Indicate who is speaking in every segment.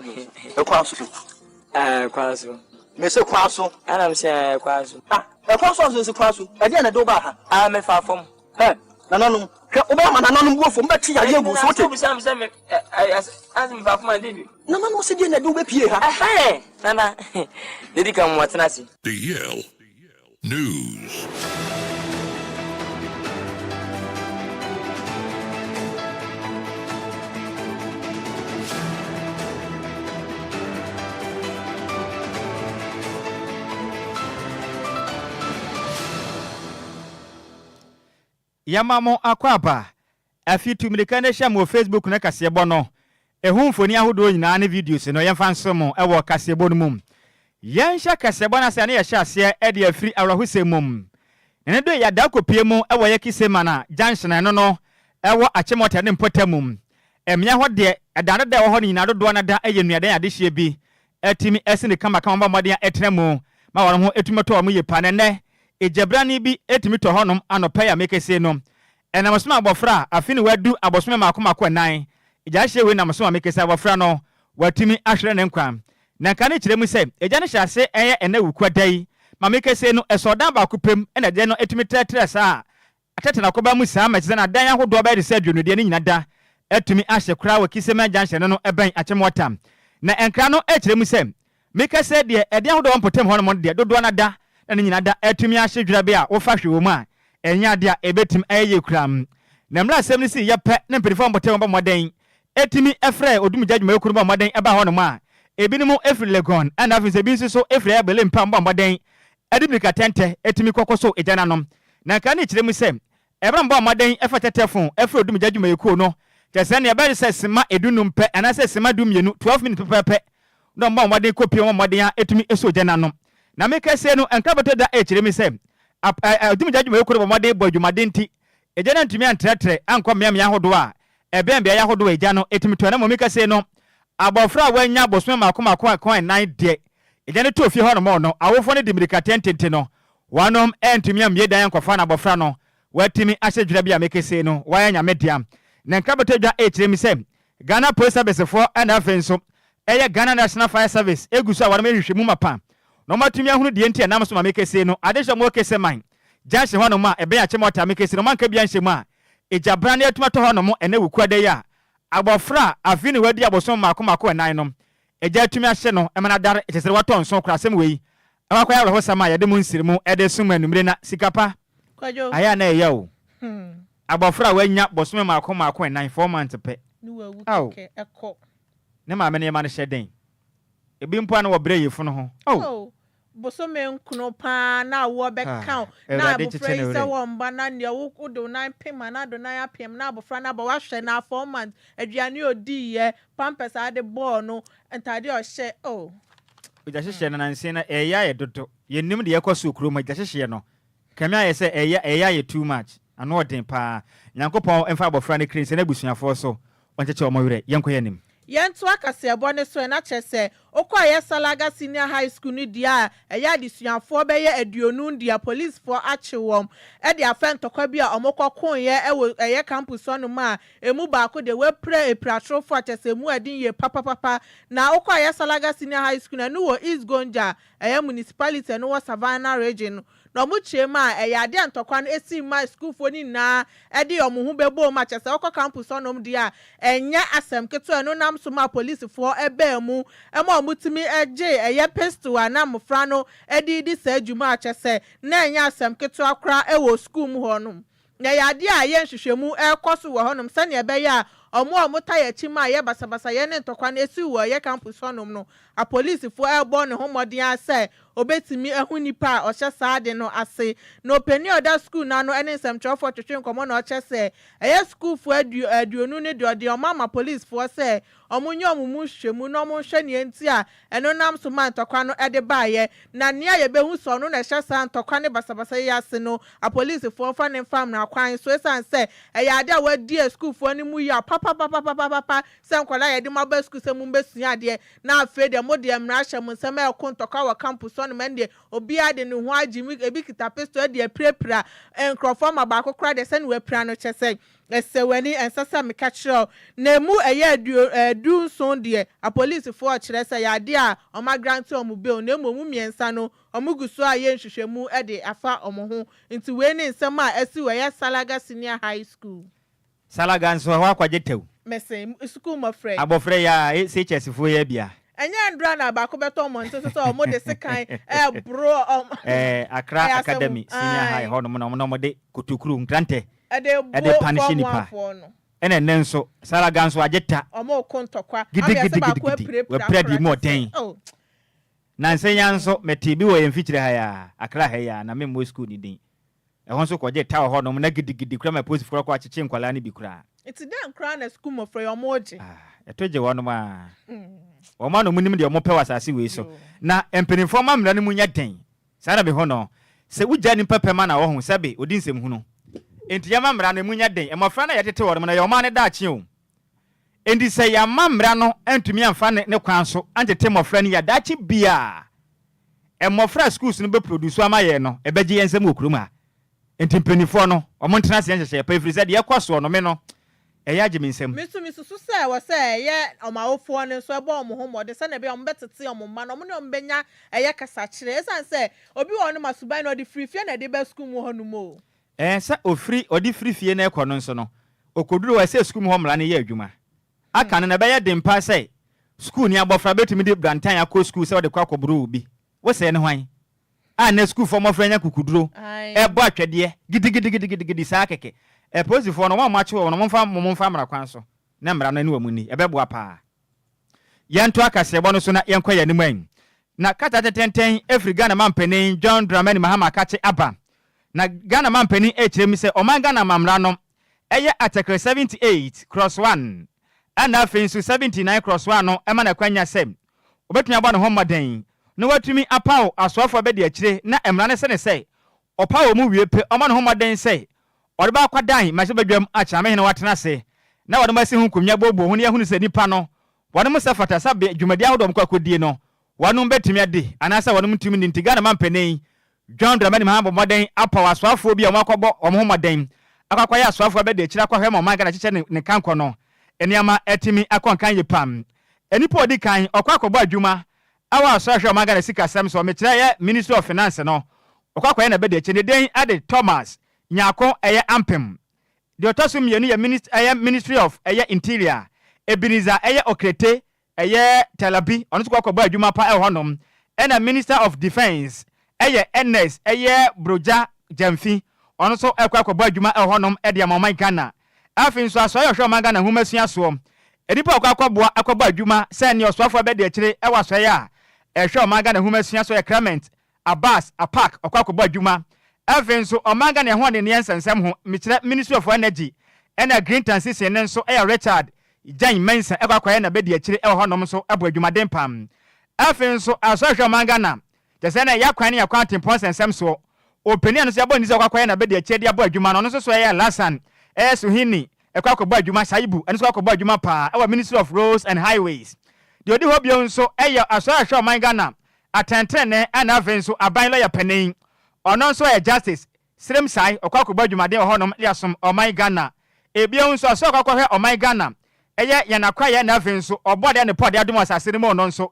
Speaker 1: Adwoa. Ekwaso.
Speaker 2: Kwaso.
Speaker 1: Me say kwaso.
Speaker 2: Ana say kwaso.
Speaker 1: Ekwaso so kwaso. E dey na do ba ha.
Speaker 2: Me fa fom.
Speaker 1: Nananum. Hwe oba ma nananum go fom beti ya yebu so te.
Speaker 2: Sam me as me fa fom andi.
Speaker 1: Nananum se dey na do be pie ha.
Speaker 2: Nana. Dedi kam watena si.
Speaker 3: DL News.
Speaker 4: Yamamo akwaba afitu mirikane sha mo Facebook na kasebo no ehu mfoni ahodo nyina ne videos no yemfa nsomo ewo kasebo no mum yensha kasebo na se na ye sha se e de afiri awrahusem mum ne do ya da kopie mu ewo ye kisema na junction no no ewo achemota ne mpotamum emya ho de edare de wo ho nyina dodo na da eye nuadan ade hye bi etimi esine kama kama modern etremu ma woro ho etumeto mu ye panene ejabrani bi etimi to honom anopa ya mekese no enamsoma abofra afini wadu abosome makomako nan eja hyewe namsoma mekese abofra no watimi ahwere ne nkwa na ka ne kiremu se eja ne hyase eye ena wukwadai ma mekese no esodan ba kopem ena de no etimi tetre sa atete na koba mu sa machize na dan ahodo ba de se adwunu de ne nyina da etimi ahye kra wa kisema junction no eben achemota na enkra no ekiremu se mekese de ede ahodo mpotem honom de dodo na da na nyina da etumi ahye dwura be a wo fa hwe wo mu a enya de a ebetim aye kram na mra asem ni si yepe na mpedifo mbotem ba moden etimi efre odumja dwuma ekuru ba moden eba ho no ma ebinimu efri legon ana afinse bi nso efri abele mpa ba moden edimika tente etimi kokoso ejananom na ka ne kiremu se ebra mba moden efa tetefon efri odumja dwuma ekuru no tese ne ebe se sima edunum pe ana se sima dum yenu 12 minutes pepe no mba moden kopio moden a etimi eso jananom na mekase no enkabeto da ekiremu se odumja dwuma ekuru ba moden bo dwumade nti ejana ntumi antretre anko mmea hodo a ebembe ya hodo eja no etumi to na momikase no abofra wanya bosome makomako akwan nan de ejane to fie ho no mo no awofo ne dimirika tentente no wanom entumi amye dan ankofa na abofra no watimi ahyedwira bia mekase no wanya mediam na nkabeto dwa ekiremi se Ghana Police Service for and afenso eye Ghana National Fire Service eguso awarem ehwehwemu mapa no matumi ahunu de enti anam so mekase no adehwe mo kese man janse ho no ma ebe ya chemota mekese no manka bia nhyemu a ejabra na etuma to ho no mo ene wukwade ya abofra afini wadi abosom makomako enan no eja tumi ahye no emana dare etesere wato nso krasem wei amakwa ya rohosama ya de mu nsirimu ede sum anumre na sikapa
Speaker 5: Kwadwo
Speaker 4: aya na eya o abofra wanya bosom makomako enan 4 months pe
Speaker 5: ni wawu keke ekọ
Speaker 4: ne ma me ne ma ne hyeden ebi mpo na wo bre yefu no ho
Speaker 5: bosome nkuno pa na wo beka na abofra ise wo mba na ne wo do nan pema na do nan apem na abofra na ba wahwe na 4 months aduane odi ye pampers ade ball no entade o hye
Speaker 4: oja hyehye na nanse na eya ye dodo yenim de yekoso kuro ma ja hyehye no kame aye se eya ye too much ano odin pa nyankopon emfa abofra ne krin se na busuafo so oncheche omowere yenkoyanim
Speaker 5: yentu akasebo ne so na chese okwa Salaga Senior High School ni dia eya disuanfo be ye aduonu dia police for achewom e dia fentokwa bia omokokon ye eye campus onu ma emu baako de we pre epratro for chese mu adin ye papa na okwa Salaga Senior High School na no East Gonja eye municipality no Savannah region no mu chema eya de antokwa no esi ma school fo ni na e de omuhu bebo ma chese okwa campus onu dia enya asem keto eno nam so ma police for ebe mu mutimi Agyei eye pistol anamfra no edidi sa adwuma achese na enya asem keto akra ewo school mu honum na yade a ye nhwehwemu ekoso wo honum se ne ebe ya omo taya chima ye basabasa ye ne ntokwa na esi wo ye campus honum no a police fo ebo ne homodin ase obetimi ehunipa o hye saade no ase no peni oda school na no ene nsem twofo twetwe nkomo na o chese eye school fo aduonu ne de o mama police fo se omunye omumu hwemu no mo hwe ne enti a eno nam so man ntokwa no ede baaye na ne ye behu so no na hye sa ntokwa ne basabasa ye ase no a police fo fa ne fam na kwan so esan se eye ade a wadi school fo ni mu ya papa papa sem kwala ye de maba school sem mbesua de na afa de mo de mra hye mo sem e kontoka wa campus on men de obi ade ne ho agimi ebi kita pesto de prepra enkrofo ma ba kokora de se ne we pra no chese esewani ensasa me catch na mu eye du son de a police for kire se ya de a o ma grant o mu be o na mu miensa no o mu guso aye nhwehwemu e de afa o mo ho nti we ne nsem a esi we ya Salaga Senior High School
Speaker 4: Salaga nso ho akwajetew
Speaker 5: mese school mo friend
Speaker 4: abofre ya CHS fo ya bia
Speaker 5: enye ndra na ba ko beto mo nto so mo de sekan bro
Speaker 4: Accra Academy Senior High ho no mo de kutukuru nkrante ede panishi nipa ene nenso Salaga nso ajeta
Speaker 5: omo kontokwa
Speaker 4: gidi we predi mo ten na nsenya nso meti bi wo yemfikyire ha ya Accra ha ya na memmo school ni din e ho nso koje tawo ho no na gidi kura ma post foro kwa chiche nkwala ni bi kura
Speaker 5: iti dan kra na school mo frɛ omoje
Speaker 4: etoje wo no ma o ma no munim de o mo pɛ wasase we so na empenifo ma mra no munya den sara be ho no se wugya ni pɛpɛ ma na wo ho sɛbe odi nsɛm hu no enti ya ma mra no munya den e mo fra na yɛtete wo no na yo ma ne da akye o enti se ya ma mra no antumi amfa ne kwan so antete mo fra ni ya da akye bia e mo fra schools no be produce ama ye no e beje yensɛm okuruma enti mpenifo no o mo ntena se nhyehyɛ pa ifiri sɛ de yakwaso no me no eya gye minsɛm
Speaker 5: misu so sɛ wo sɛ ye omawofo ne so ebo omo ho mode sɛ na be om betete omo ma no mo ne ombenya eye kasa kyerɛ esan sɛ obi wo no masuban no de free fie na de be school mu ho no mo
Speaker 4: sɛ ofri odi free fie na ekɔ no nso no okoduru wa sɛ school mu ho mra ne ye adwuma aka no na be ye de mpa sɛ school ni abofra betumi de brantan akɔ school sɛ wo de kwa akɔboro obi wo sɛ ne hwan na school for mo franya kukuduro ebo atwede gidi saa keke posifo no ma che wo no momfa mra kwan so na mra no ne wamuni ebeboa pa yento akase bo no so na yenkɔ ya niman na kata tetenten Africa Ghana mampanin John Dramani Mahama kache aba na Ghana mampanin echirem se o man Ghana mamra no eye article 78 cross 1 ana afensu 79 cross 1 no ema na kwanya sem obetumi aba no homaden no watumi apaw asoafo be de akire na emra ne se ne se opaw mu wiepe oma no homaden se Orba kwadan ma se badwam acha me hene watena se na wode ma se hu komnya bobo hu ne hu se nipa no wode mo se fata sabe dwumadi ahodom kwa kodie no wano betimi ade anasa wano mtumi ni ntiga na mampanen John Dramani Mahama moden apaw aswafo bi amakwabo omo moden akwakwa ya aswafo be de kira kwahwe ma manga na kyeche ne kanko no eniama etimi akonkan ye pam enipa odi kan okwakobo adwuma awa aswahwe manga na sika sam so me kira ye Ministry of Finance no okwakwa na be de kye ne den ade Thomas nyako eye ampem de otosum yenu ye Ministry of Interior Ebenezer okrete Talabi onu so kwakwa adwuma pa honom ena Minister of Defense NS Broja Jamfi onu so kwakwa adwuma honom de amman Ghana afin so aso yehwe amman Ghana humasua so edipa kwakwa adwuma se ne osofo be de akire waso ya ehwe amman Ghana humasua so Clement Abbas Apak kwakwa adwuma Even so omanga ne ho ne nsensem ho mikire Ministry of Energy ena Green Transition ne nso Richard Jan Mensa ekwakwaya na bedi akire honom so abo adwumaden pam even so asahwe omanga na tese na yakwan ne yakwan tempon sensem so openi anu so abo ni se ekwakwaya na bedi akire de abo adwuma no so Lasan Suhini ekwakwa adwuma Shaibu anu so ekwakwaya adwuma pa our Ministry of Roads and Highways de odi hobio nso asahwe omanga na atentene ana even so aban lo ya panin ono so justice srem sai okwakoba dwumade honom liasom omai Ghana ebia nso so okwakwa omai Ghana yanakwa ya na venso obode ne pode adom asase ne mo no nso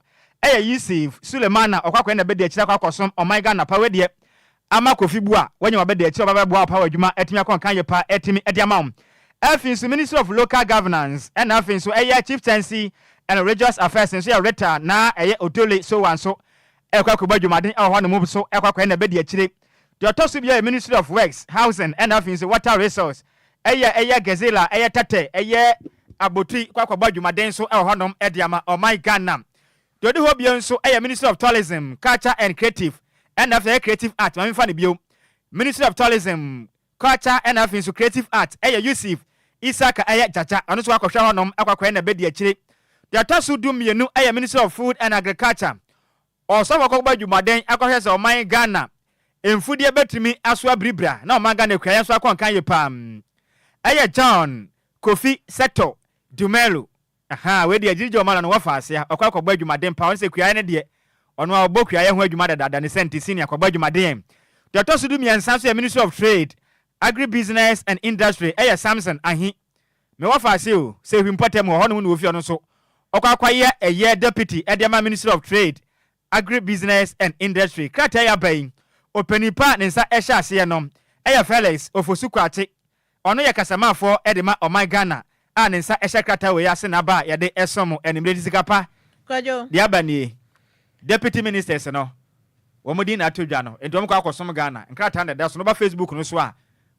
Speaker 4: Yusuf Sulemana okwakwa na bede akira kwakosom omai Ghana pa wedie ama kofibu a wanya wabede akira bababo pa wadwuma etimi akonkan ye pa etimi ediamam Afinso Ministry of Local Governance and afinso Chieftaincy and Religious Affairs nso Reta na Odole so wanso ekwakoba dwumade honom so ekwakwa na bede akire the Autosubia Ministry of Works, Housing, and Afinso Water Resource, Gazela, Tate, Aboti, Kwakabaju Denso, Honum, Ediama, or my Ghana. The Hobian so Ministry of Tourism, Culture and Creative, and after Creative Art, my funny view. Ministry of Tourism, Culture and Afinso Creative Art, Yusuf, Isaka, Jaja, and also Honum, Aquaquena Bedia Chile. The Autosudum Yenu, Ministry of Food and Agriculture, or some Kwakabaju Maden, Aquahas or my Ghana. Emfudie betimi aswa bribra na omanga ne kwaya so akonkan ye pam John Kofi Seto Dumelo aha we de agirjo mala no wafa ase akwa akwa adwumaden pa won se kuaye ne de ono a obo kuaye ho adwuma dada ne senti senior akwa adwumaden de to so du miensa so Ministry of Trade Agribusiness and Industry Samson ahi me wafa ase o se hwimpotem ho no no ofi no so akwa ye deputy edema Ministry of Trade Agribusiness and Industry krata ya bayin opanipa ne nsa ehya ase no Felix Ofosukwate ono ye kasamafo edema oman Ghana and in sa krata we ase na ba ye de esom enimre Sikapa
Speaker 5: Kwadwo
Speaker 4: dia bani deputy ministers no wo modi na atodwa no entom kwa akosom Ghana nkrata na da so no ba Facebook no so a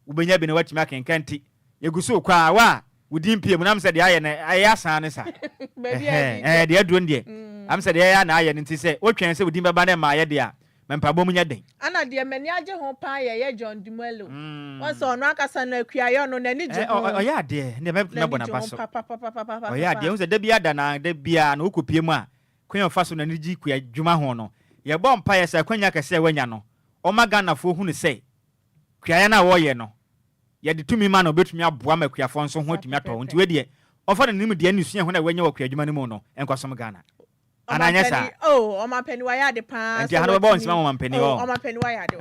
Speaker 4: ubenya bi ne watimi akenkanti yeguso kwa wa wudin pie mu nam se de aye na aye asan ne sa de adron de am se de aye na aye nti se wotwen se wudin baba na ma aye de a mempabo munya den
Speaker 5: ana de mani age ho pa ye John Dumelo won so no akasa na akuaye no nani je ho
Speaker 4: oya de ne mebona baso oya de unse da bia da na da bia na okopie mu a kwen fa so nani ji kua dwuma ho no ye bom pa ye se kwanya kase wanya no o magana fo hu ne se kuaye na wo ye no ye de tumi ma na obetumi aboa makuafo nso ho tumi ato nti we de ofa na nim de anusua ho na wanya wa kua dwuma ne mu no enkosom Ghana ananya sa
Speaker 5: o ma peni wa ya de pa
Speaker 4: nti hanu bo nsima ma peni
Speaker 5: o ma peni wa ya de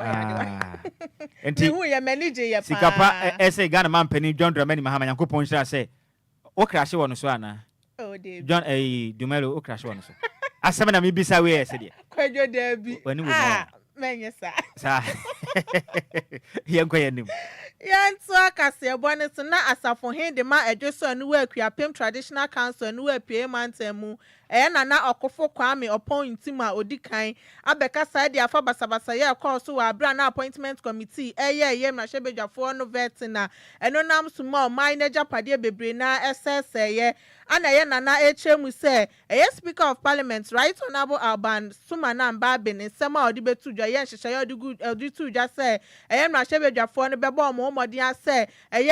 Speaker 4: nti
Speaker 5: hu ye manage ye pa
Speaker 4: Sikapa ese Ghana man peni John Dramani Mahama Yankopon hira se o krashe wono so ana
Speaker 5: oh de
Speaker 4: John Dumelo o krashe wono so asema na mi bisa we ese de
Speaker 5: Kwadwo de bi menye sa
Speaker 4: yenko yenim
Speaker 5: yanto akase bone so na asafo he de ma edweso anu wa akuapem traditional council anu wa pie mantemu na okofo kwame appointment ma odikan abeka side afa basabasa ye call so wa abra na appointment committee ye ma shebedwafo no vetina eno nam so ma manager pade bebre na SSye ana ye nana echemu se speaker of parliament right honorable Alban Sumana Mbabe ne sema odi betudwa ye nhyehyɛ odi tudwa se ma shebedwafo no bebo mo modin ase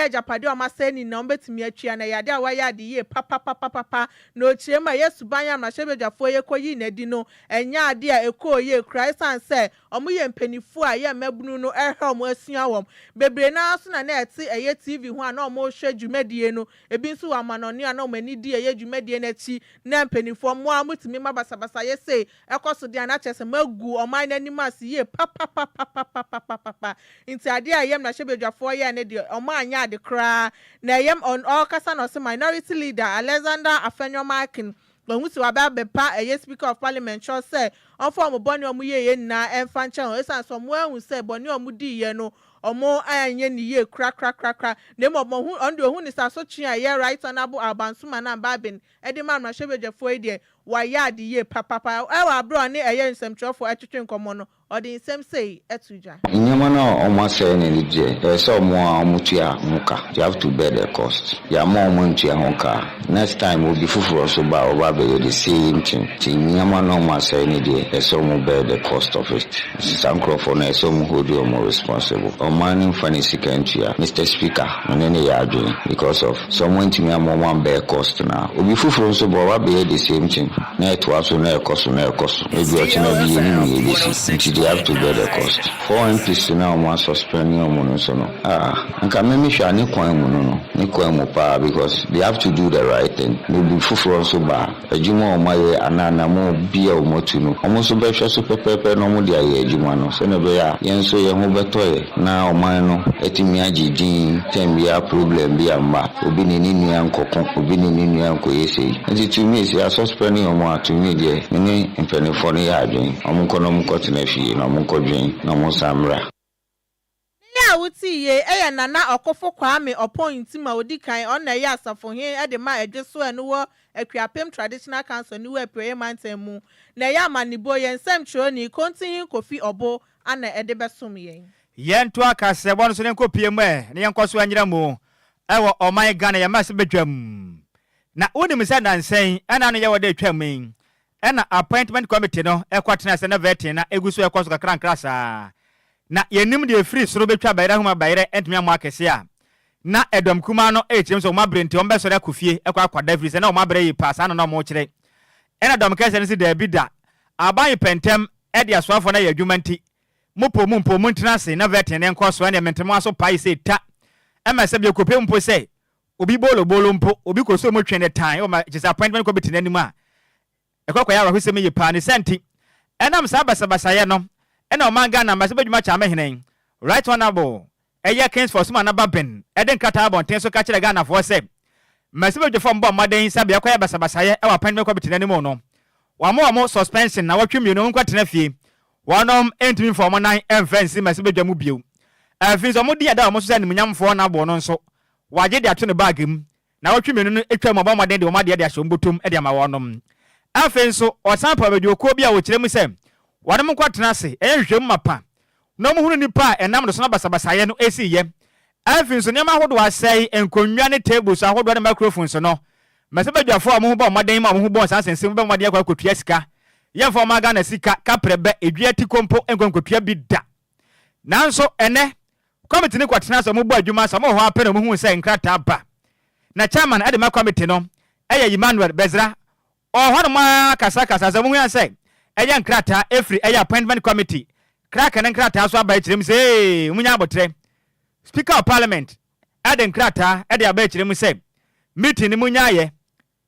Speaker 5: japade o ma se ni na betimi atwa na yade a wa yade ye papa no chiema yesu ban ma shebedwafo ye koyi na di no enya ade a ekoye Christ and say omo ye mpanifo a ye mabunu no ehom asua wom bebre na so na eti TV ho a na omo hwe dwumadie no ebi nso wa manone a na omo ani di ye dwumadie na chi na mpanifo mo amutimi mabasabasa ye say ekoso de na chese magu oman nanim as ye papa inti ade a ye na shebedwafo ye ne de omo anya ade kra na ye on all kasa no se minority leader Alexander Afenyomakin Longusi wa bepa speaker of parliament sure say on form boni omu ye na emfa nchen esan so mo ehun say boni omu di ye no omo anye ni ye kra na mo hu ondo hu ni sa so twa ye right honorable Alban Sumana Mbabe edi man na shebedwafo ye de wa yard ye papa e wa bro ne nsemtrofo atwetwe nkomo no odi nsem say etuja
Speaker 6: nyama na omo say ne lidje so omo a omutua muka you have to bear the cost ya mo omo ntua hoka next time will be fufuro so ba oba be the same thing ti nyama na omo say ne de so omo bear the cost of it sancrofo na so omo hold you more responsible omo ni mfani sika ntua Mr. Speaker ne ya adwin because of someone to me omo bear cost na obi fufuro so ba oba be the same thing na to aso na ekoso ebi ochina bi yeni ni ebisi they have to bear the cost. 4 MPs now want suspend no so no. Nka me hwa ne kwan mu no. Ne kwan mu pa because they have to do the right thing. No be fufuro so ba. Ejuma o maye anana mo bia o motu no. Omo so be hwe so pepepe no mo dia ye ejuma no. Se no be ya yen so ye ho betoye na o man no etimi agidin tem ya problem bi amba. Obi ni ninu yankokon, obi ni ninu yanko yesei. Nti to me say suspending o mo to me there. Me mpenifo no ya adwen. Omo kono mo kotina fi na mo kodwen na mo samra
Speaker 5: ya wuti ye nana okofo kwame appointment ma odikan on na ya asafo he de ma edweso enu wo akuapem traditional council ni wo prayer mountain mu na ya manibo ye nsem chiro ni kontin kofi obo ana ede besom ye
Speaker 4: to akase bon so ne kopie mu ne yenkoso anyira mu ewo oman Ghana ya ma se bedwam na wonim se nansen ana no ye wo de twam ena appointment committee no ekwatena se na vetin na eguso ekoso kakrankrasa na yenim de free soro betwa bayra huma bayra entumi amu akese a na edom kuma no echim so mabrenti ombeso na kofie ekwa akwada free se na omabre yi pass ana no mo kire ena dom kese ne se da bida aban pentem ede asoafo na yadwumanti mpo mu ntena se na vetin ne nkoso na mentemo aso pai se ta ema se be kopem mpo se obi bolo mpo obi ko so mo twene tan o ma just appointment committee n'anim a ekwa ya rahwese me yipa ne senti enam sa basabasa ye no ena o manga na mase badwuma cha mehenen right honorable eye kings for suma na baben eden kata abonten so ka kire Ghana for se mase badwufo mbo maden sabe ekwa ya basabasa ye e wa appointment committee n'anim no wamo suspension na watwemi no nkwa tena fie wonom entimi for mo nan emfensi mase badwamu bio afinso mo dia da mo so se nimnyamfo na abo no nso waje de ato ne bag mu na watwemi no etwa mo ba de o ma de ahye mbotom e de ma wonom afenso osampa badwoko bia wo kire mu se wonom nkwa tena se ehwehwem mapa no mo hunu nipa enam no so na basabasa ye no esi ye afinso ne ma hodo asai enkonwa ne tables ahodo ne microphones no mase badwafo a mo ho ba maden ma mo ho bo sansensem ba made akwa kotua sika ye fo ma Ghana sika kaprebe edua ti kompo enkonkotua bi da nanso ene committee ne kwatena so mo bo adwuma so mo ho apena mo hu se nkrata ba na chairman ade ma committee no eye Emmanuel Bezra o hono ma kasa so mo hu se eye nkrata every eye appointment committee crack and nkrata so aba kirem se munya abotre speaker of parliament ade nkrata ade aba kirem se meeting munya ye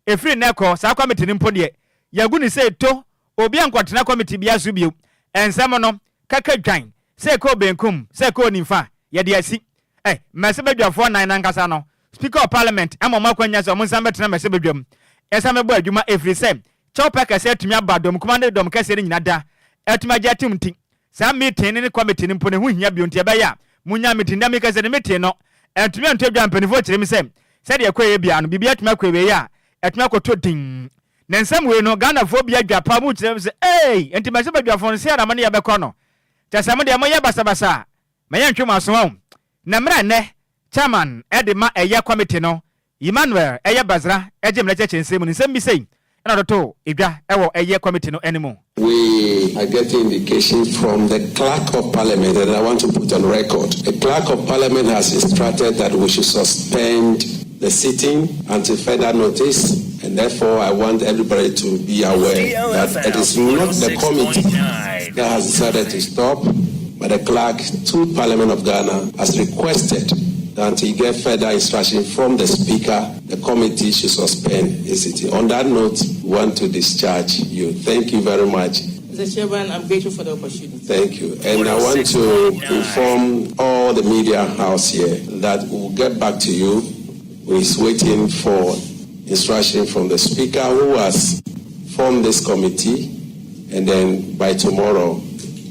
Speaker 4: efiri neko sa committee ni mpode yagu ni se to obi ankwatena committee bia so bio ensem no kaka dwan se ko benkum se ko nimfa ye de asi mase badwafo nan nankasa no speaker of parliament amoma kwanya so mo nsam betena mase badwam esame bo adwuma efiri se chopa kase atumi abadom command dom kase ni nyina da atuma jatimti sa meeting ni committee ni mpone hu hia bio ntia baya munya meeting da mekase ni meeting no atumi antodwa mpanifo kirem se de ekwaye bia no bibia atuma kwawe ya atuma koto din na nsam we no Ghana fo bia dwapa mu kirem se enti mase badwafo no se ara mane ya bekọ no tasam de amoye basabasa maye ntwema so ho na mra ne chairman edema eye committee no Emmanuel eye Bazra eje mra chensem ni nsem bi sei na doto edwa ewo eye committee no anymore.
Speaker 7: We are getting indications from the clerk of parliament that I want to put on record. The clerk of parliament has instructed that we should suspend the sitting until further notice, and therefore I want everybody to be aware that it is not the committee that has decided to stop, but the clerk to Parliament of Ghana has requested that until you get further instruction from the speaker, the committee should suspend the sitting. On that note, we want to discharge you. Thank you very much.
Speaker 8: Mr. Chairman, I'm grateful for the opportunity.
Speaker 7: Thank you. And I want to inform all the media house here that we'll get back to you. We're waiting for instruction from the speaker who has formed this committee, and then by tomorrow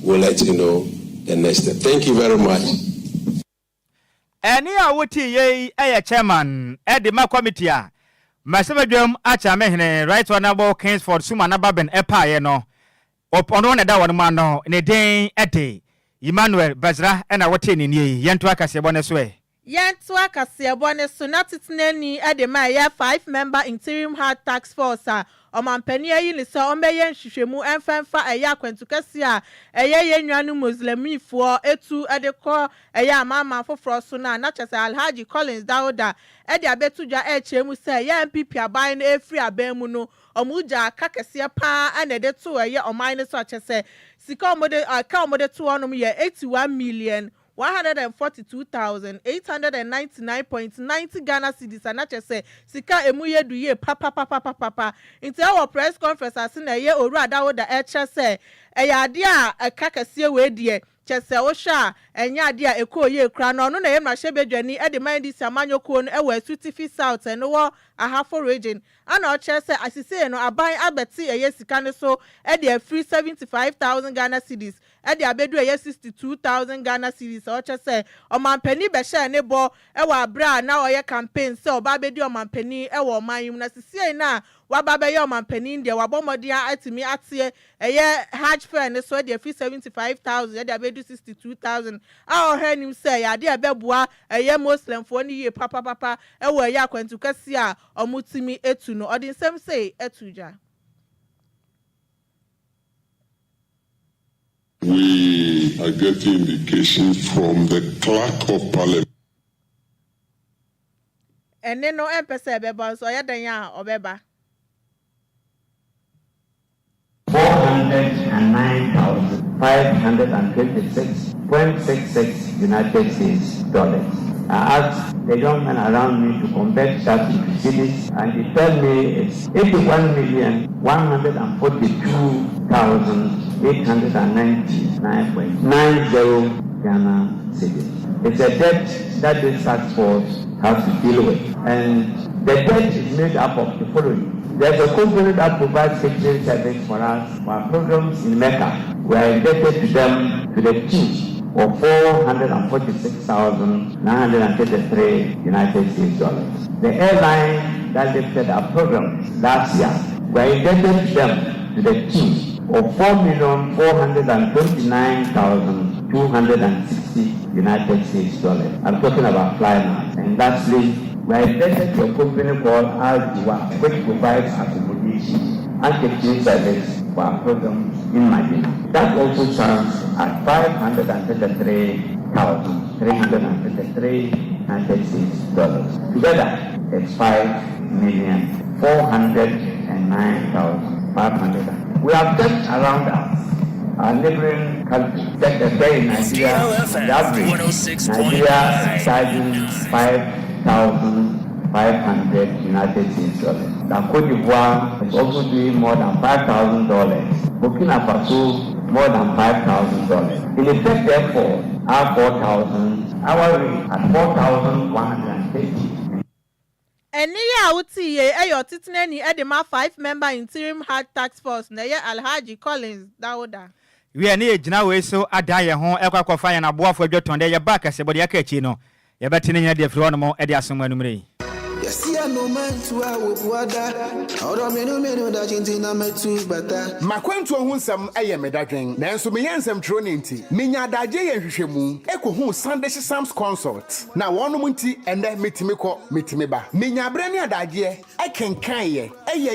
Speaker 7: we'll let you know the next step. Thank you very much.
Speaker 4: Any awoti ye chairman edema committee a masebadwam acha mehene right honorable Kings for Suma na Baben epa ye no opono na da won ma no ne den ede Emmanuel Bazra na wote ni nie yento akase bone so e
Speaker 5: Yentu akasiebo ne so na titenani edema ye 5-member interim hard task force omampani ayi ni so ombeye nhwehwemu emfemfa eya kwantukasi a eye yenwanu muslimifo etu edekọ eya amama foforo so na chese Alhaji Collins Dauda ede abetudwa echemu se ye MPP aban na efri aban mu no omuja kakese pa anede to eye oman ne so chese sika omode to onum ye 81,142,899.90 Ghana cedis anache se sika emuye duye papa inti our press conference asina ye oru adawoda eche se eyade a kakase we die chese osha enya ade a ekoye kra no no na ye mrahye bedwani e de mind samanyoko no e we Suitifi South no wo ahafo region ana oche se asise no aban abeti eye sika ne so e de free 75,000 Ghana cedis e de abedu eye 62,000 Ghana cedis oche se omampani be share ne bo e wa bra na oye campaign se oba bedi omampani e wo manyum na sise na wababa ye omampani ndia wabomodia atimi atie eye hajj fair ne so de free 75,000 e de abedu 62,000 a ohanim say ade abeboa eye muslim fo ni ye papa e wo eye akwantukasi a omutimi etu no odin sem say etuja.
Speaker 3: We are getting indications from the clerk of parliament.
Speaker 5: Ene no empese beba so ya dan ya obeba
Speaker 9: 409,526.66 United States dollars. I asked the young men around me to convert that into cities, and they tell me it's 81,142,899.90 Ghana cedis. It's a debt that this task force has to deal with, and the debt is made up of the following. There's a company that provides catering service for us for our programs in Mecca. We are indebted to them to the tune of $446,933 United States dollars. The airline that lifted our program last year, we are indebted to them to the tune of $4,429,260 United States dollars. I'm talking about flyers. And lastly, we are indebted to a company called Adwoa, which provides accommodation and catering service for our programs in Medina. That also stands at $533,333 United States dollars. Together, it's $5,409,500. We have just around us our neighboring countries. Just as in Nigeria, on average, Nigeria is charging $5,500 United States dollars. Now, Cote d'Ivoire is also doing more than $5,000. Burkina Faso, more than $5,000. In effect, therefore, our 4,000, our rate at 4,150.
Speaker 5: And near Uti, your Titnani Edema 5-member interim hard task force, Naya Alhaji Collins, Dauda.
Speaker 4: We are near Jinawe, so I die home, Equa Fire and Aboa for your tongue, your back as a body catchino. You're better than your Frono, Edia Summanumri.
Speaker 10: Makwantu ohun eye medadwen nanso me yansam tro ne nti menya adagye ye hwehwemu ekohu Sunday Sam's consult na wonom nti ende metimi ba menya abre ne adagye ekenkan ye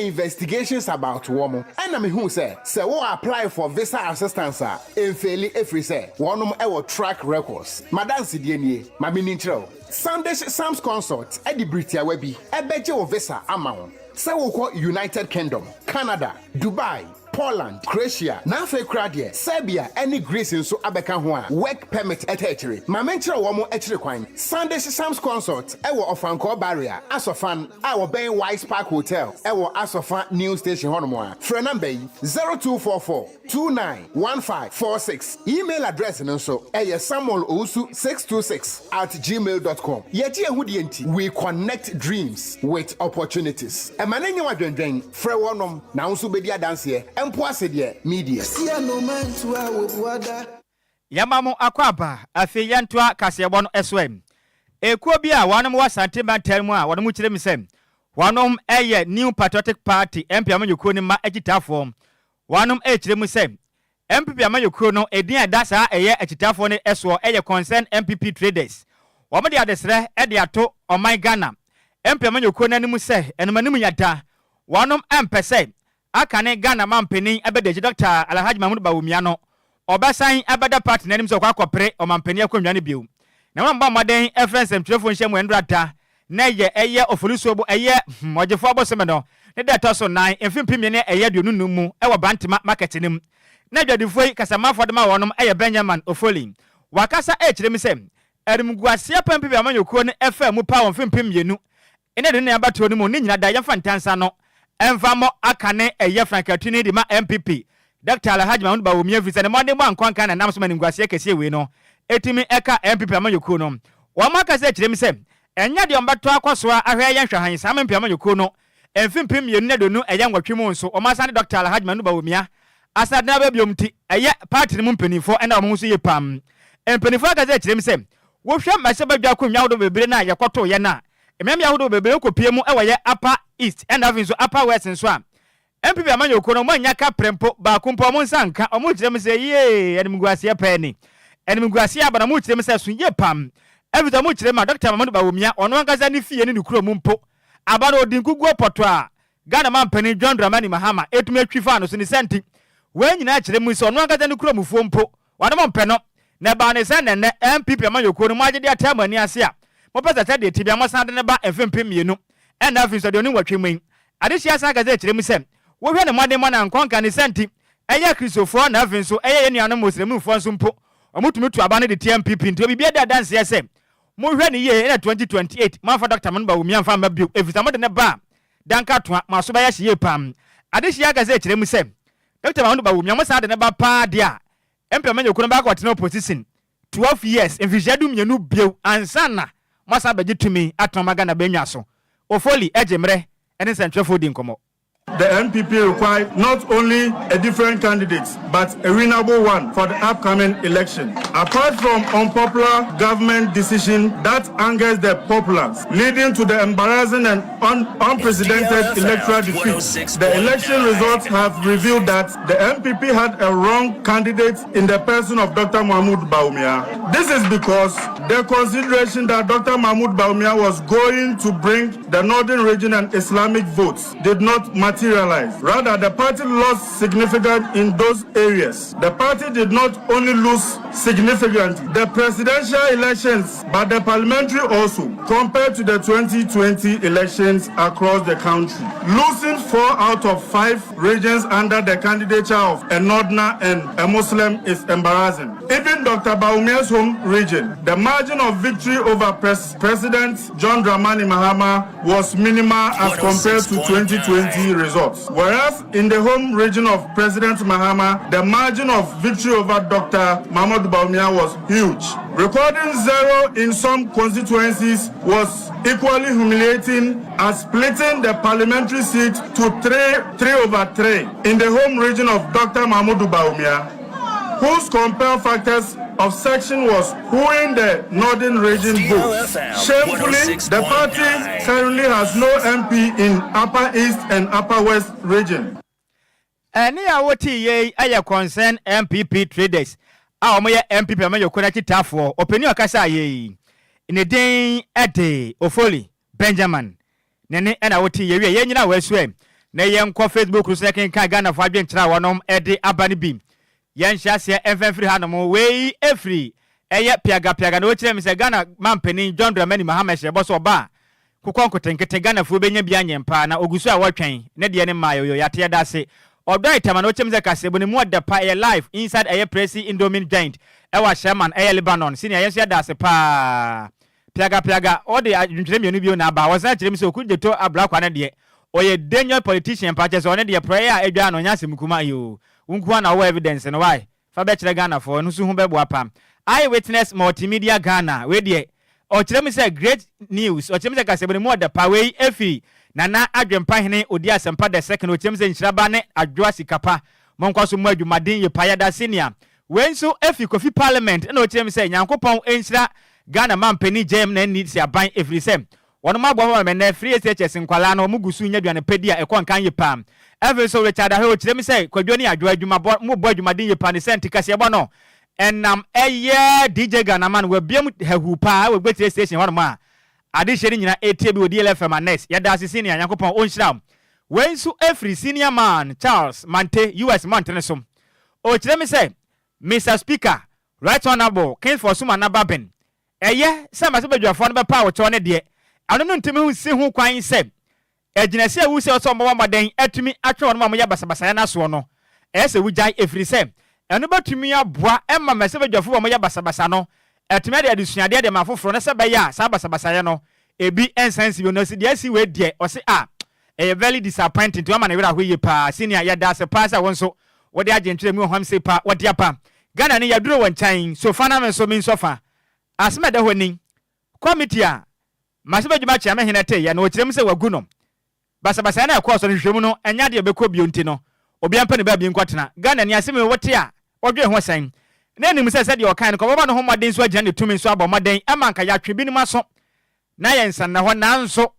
Speaker 10: investigations about womo na me hu se wo apply for visa assistance a enfeli efri se wonom ewo track records madanse die nie ma me ni nkyerɛw Sunday Sam's consult edi Britia webi ebeje wo visa amount. Say we call United Kingdom, Canada, Dubai, Poland, Croatia, Nafe Kradia, Serbia, any Greece in so abeka ho work permit etechere. Ma menchira wo mo echere kwan. Sunday Sam's consult ewo Ofanko barrier, Asofan, our Ben Wise Park Hotel, ewo Asofan New Station honomo. Phone number 0244-291546. Email address nso samuel626@gmail.com. Yeti ehudi enti, we connect dreams with opportunities. Emanenye wadwendwen, frɛ wonom na nso bedi adanse media.
Speaker 4: Yamamu Akwaba, afi yantua kasebono SWM. Ekuo bi a wanum wa sentiment termu a wanum kyerɛ mi sɛ wanum ɛyɛ New Patriotic Party MP amanyukuo ne ma agitafo. Wanum kyerɛ mu sɛ MPP amanyukuo no edin ɛda saa ɛyɛ agitafo ne ɛso ɛyɛ concern MPP traders. Wɔn de adesrɛ ɛde ato ɔman Ghana. MP amanyukuo n'anim sɛ ɛnumanimu yada. Wanum empɛsɛ akane Ghana mampeni abede Dr. Alhaji Mahmoud Bawumia no obasan abeda party nanim so kwakopre omampeni akonwa ne biu na wamba maden efrensem telefon hyemu endrata na ye eye ofulusuobo eye mojefo aboseme no ne data so 9 emfimpim ne eye duonu mu e wo bantima market nim na dwadifoi kasamafo de ma wonom eye Benjamin Ofoli wakasa kyerem sem erimguase pampibi amanyokuo ne efa mu pa wonfimpim yenu ene de ne abato no mu ne nyina da yemfa ntansa no Enfamo akane eye frankatuni di ma MPP Dr. Alhaji Mahmoud Bawumia visa ne mande mo ankwanka na namso maningwase kese we no etimi eka MPP amanyokuo no wo maka se kyerem se enya de ombato akoso ahwe ye nhwahan sa MPP amanyokuo no emfimpim yenu ne donu eye nwatwemu nso o masane Dr. Alhaji Mahmoud Bawumia asadna ba biomti eye party ne mu mpanifo ena mo so ye pam mpanifo aka se kyerem se wo hwe mase badwa konwa wodo bebere na yekoto ye na emem ya wodo bebere kopie mu ewe upper east and having so upper west and so MPP amanyokuo no manya ka prempo ba kumpo mo nsanka omo kyerem se ye enimguase pani enimguase abana mo kyerem se so ye pam everytime mo kyerem ma Dr. Mahmoud Bawumia ono angaza ni fie ni nukuro mu mpo abana odinkugu poto a Ghana mampani John Dramani Mahama etumi atwifa no so ni senti we nyina kyerem se ono angaza ni kuro mu fuo mpo wane mo mpɛ no na ba ne se ne MPP amanyokuo no mo agye de atamani ase a mo pesa se de tibia mo san de ne ba efempem mienu and afin so de oni watwemen adehia asa gaze kyerem se wo hwe ne mode mo na nkonka ne senti eye kristofo na afin so eye nuanom muslimu fo nso mpo omutumi tu aba ne de TMPP nti obi bia da dance se mo hwe ne ye na 2028 ma fa Dr. Manu Bawumia fa ma bio efisa mo de ne ba danka to ma so ba ya hye pam ade hye aga ze kire mu se Dr. Manu Bawumia mo sa de ne ba pa de a empema nyekunu ba ka tena opposition 12 years enfijadu mienu bio ansana mo sa beje tumi atoma na benwa so ofoli ejemre ene sentrefo di nkomo.
Speaker 11: The MPP required not only a different candidate, but a winnable one for the upcoming election. Apart from unpopular government decision that angers the populace, leading to the embarrassing and unprecedented electoral defeat, the election results have revealed that the MPP had a wrong candidate in the person of Dr. Mahmoud Bawumia. This is because the consideration that Dr. Mahmoud Bawumia was going to bring the northern region and Islamic votes did not materialize. Rather, the party lost significance in those areas. The party did not only lose significance the presidential elections, but the parliamentary also, compared to the 2020 elections across the country. Losing 4 out of 5 regions under the candidature of a northerner and a Muslim is embarrassing. Even Dr. Bawumia's home region, the margin of victory over President John Dramani Mahama was minimal as compared to 2020 results. Whereas in the home region of President Mahama, the margin of victory over Dr. Mahmoud Bawumia was huge. Recording 0 in some constituencies was equally humiliating as splitting the parliamentary seat to 3/3 in the home region of Dr. Mahmoud Bawumia, whose compare factors of section was wooing the northern region vote. Shamefully, the party currently has no MP in Upper East and Upper West region.
Speaker 4: Any awoti ye aya concern MPP traders. A omo ye MPP ma yokona kitafo. Openi akasa ye. In a day ade ofoli Benjamin. Nene ena awoti ye ye nyina weswe. Na ye nko Facebook rusekin kan Ghana fo adwen kira wonom ede abani bi. Yan shasia free hanomo we free eye piaga no kire me se Ghana mampeni John Dramani Mahama she boso ba kukonkotenkete Ghana fu benya bia nyempa na ogusu a watwen ne de ne mayo yate da se odo itama no kire me se kasebo ne mu odepa eye live inside eye pressy Indomine giant ewa Sherman eye Lebanon senior yenso da se pa piaga ode adwuntire mienu bio na ba wosan kire me se okujeto abrakwa ne de oye danger politician pa chese one de prayer edwa no nya semkuma yo unkuwa na wo evidence no why fa be kire Ghana for no so hu be bo apa eyewitness multimedia Ghana we de o kire me say great news o kire me say kasebone mu da pa we efi nana adwempa hene odi asempa the second o kire me say Nhyiraba ne Adwoa Sikapa monkwaso mu adwumaden ye payada senior we nso efi kofi parliament na o kire me say Nyankopon enhyira Ghana mampani jem na need si aban efri sem wono magbo me na free SHS nkwala na omugusu nya duane pedi a ekon kan ye pam every so Richard Ahe kire me say Kwadwo ni Adwoa adwuma mu bo adwumaden ye pan sent kase bo no enam eye DJ Ghana man we biem hahu pa we gbetire station wono ma ade hye ni nyina etie bi DLFM anes ya da senior Nyankopon onhyiram we nso every senior man Charles Mante US Mountain so o kire me say Mr. Speaker Right Honorable King for Suma na Baben eye sama se badwafo no be pa wo cho ne de ano no ntimi hu si hu kwan se ejinase a wu se so mo maden atumi atwe wono ma ya basabasa na so no ese wujai efiri se eno batumi aboa emma mese badwafo wo ya basabasa no etumi de adusuade de mafoforo ne se be ya sa basabasa ye no ebi ensense bi no si de asi we de o se very disappointing to ama na wira hoye pa senior ya da se pa sa wonso wo de agentwe mu hom se pa wo de apa Ghana ne yaduro wanchan so fa na me so min so fa asme de honi committee a masebe djuma chia me henete ya no kirem se wagu no basabasa na ekọ so hwehwemu no enya de bekọ bionti no obi ampa ne ba bi nkwatena Ghana ni aseme wote a odwe ho san na enim se de okan ko baba no ho maden so agya ne tumi so aba maden amanka ya twe bi ni maso na yensan na ho nanso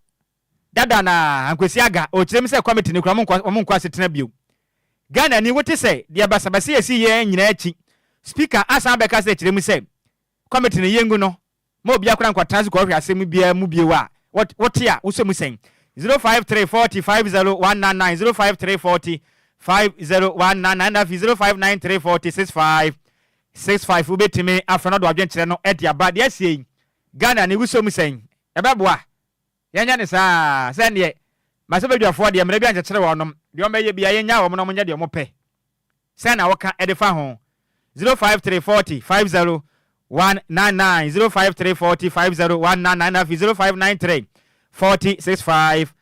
Speaker 4: dada na ankwesi aga o kirem se committee ne kura mo nkwa setena bio Ghana ni wote se de basabasa yesi ye nyina achi speaker asa beka se kirem se committee ne yengu no mo bia kura nkwatena so ko hwe asem bia mu bie wa what ya wo so mu sen 0534050199 0534050199 na 0593406565 ubetime afro do adwenkyere no edia ba de asie Ghana ne wo so mu sen ebeboa yenya ne saa se ne mase badwafo de mra bia nkyekere wonom de o meye bia yenya wo no nya de o mope se na woka edefa ho 0534050199 199 053 40 50 199 0593 40 65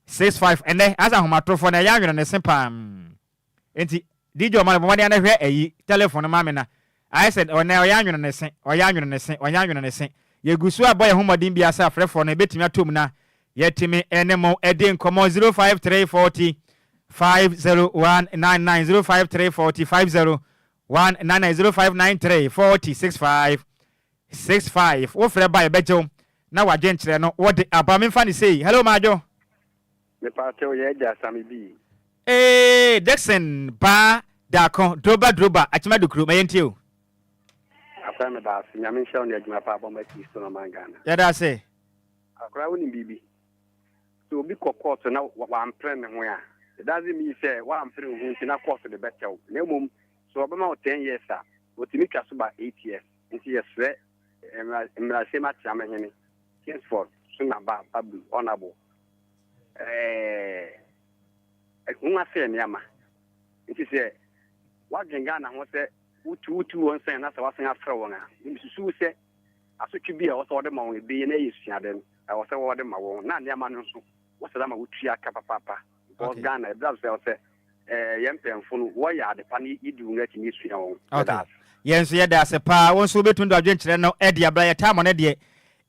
Speaker 4: 65 and then as a homatrofo na ya nwene ne sepam enti DJ Omale bo na hwe ayi telephone ma me na I said o na ya nwene ne se ye gusu aboy homodin bia sa frefo na betimi atom na yetimi enemo ede nkomo 053 40 50199 053 40 50 199 0593 40 65 65 wo frɛ ba ebejo na wadwen kyerɛ no wo de abame fa ne sei hello majo
Speaker 12: me pa tell ye ja Sammy B
Speaker 4: Dixon ba dako droba achima dukuru mayenti o
Speaker 12: afa me da se nyame hye on adwuma pa ba mati so no mangana
Speaker 4: ya da se
Speaker 12: akora woni bibi so obi kokot na wa ampre ne ho a it doesn't mean say wa ampre ho nti na course de betel na mum so obama 10 years a otimi twa so ba 8 years nti yesre emra se ma tia mahene henceforth so na ba babu honorable nwa se ne ama nti se wa genga na ho se utu won sen na se wa sen afra won a msusu se asotwe bi a wo se wo de ma won ebe na yesua den a wo se wo de ma won na ne ama no so wo se da ma utu aka papa because Ghana ebra se yempemfo no wo ya de pa ni idu ngati ni sua won
Speaker 4: yenso ye da se pa won so betun do adwen kyerɛ no e dia bra ye ta mo ne de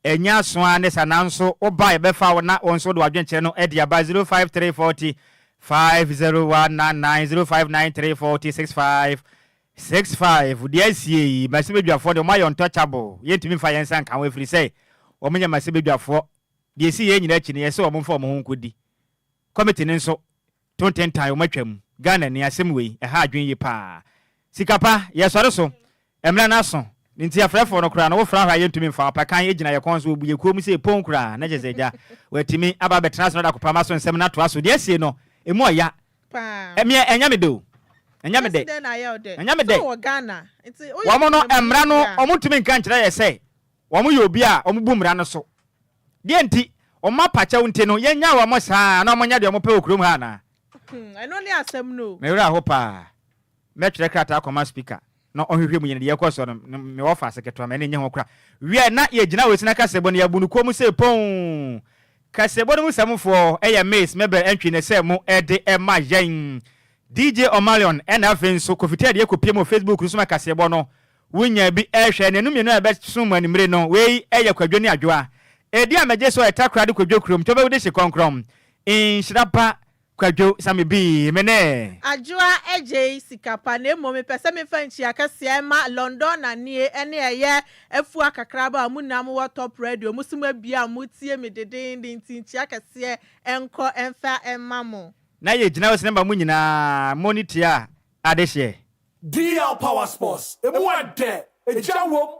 Speaker 4: enya so ane sananso oba ye befa wo na won so do adwen kyerɛ no e dia ba 05340 50199 059340 65 65 dia sie masibedwafo de my untouchable yentimi fa yensan kan we free say o menya masibedwafo de si ye nyina kini ye se o mo mfa mo ho nkodi committee ne nso 2010 time o matwam Ghana ni asem we e ha adwen yi pa Sikapa ye sore so emra na so nti afrefo no kura no wo fra ha yentumi mfa pa kan ye gina ye konso obu ye kuom se pon kura na jezeja watimi aba betena so da kopama so nsem na to aso de sie no emu oya pa enya me do enya me de enya me de
Speaker 5: so Ghana nti
Speaker 4: wo mo no emra no omutumi nka nkire ye se wo mo ye obi a omubu mra no so de nti o ma pacha unte no yenya wo mo saa na mo nya de mo pe okurom ha na
Speaker 5: eno ni asem no
Speaker 4: me wura ho pa me twere krata akoma speaker no ohwehwe mu yene de yekoso no me wo fa seketo ma ne nye ho kra wie na ye gina we sina kasebo no yabunu ko mu se pon kasebo no mu samfo eya mace mebe entwi ne se mu ede ema yen DJ Omalion na afenso kofite de ekopie mu Facebook so ma kasebo no wunya bi ehwe ne no me no ebe sum animre no we eya Kwadwo ni Adwoa edi amaje so etakra de Kwadwo krom to be we de se konkrom Nhyiraba Kwadwo Sammy B mene
Speaker 5: Adwoa Agyei Sikapa na emo me pese me fanchi akase ma London na nie ene eye afu akakraba munam wo top radio musuma bia mutie me deden ntinchi akase enko emfa emmamo
Speaker 4: na ye gina wo sinamba mu nyina monitor adehye
Speaker 13: DL Power Sports emu ade ejawo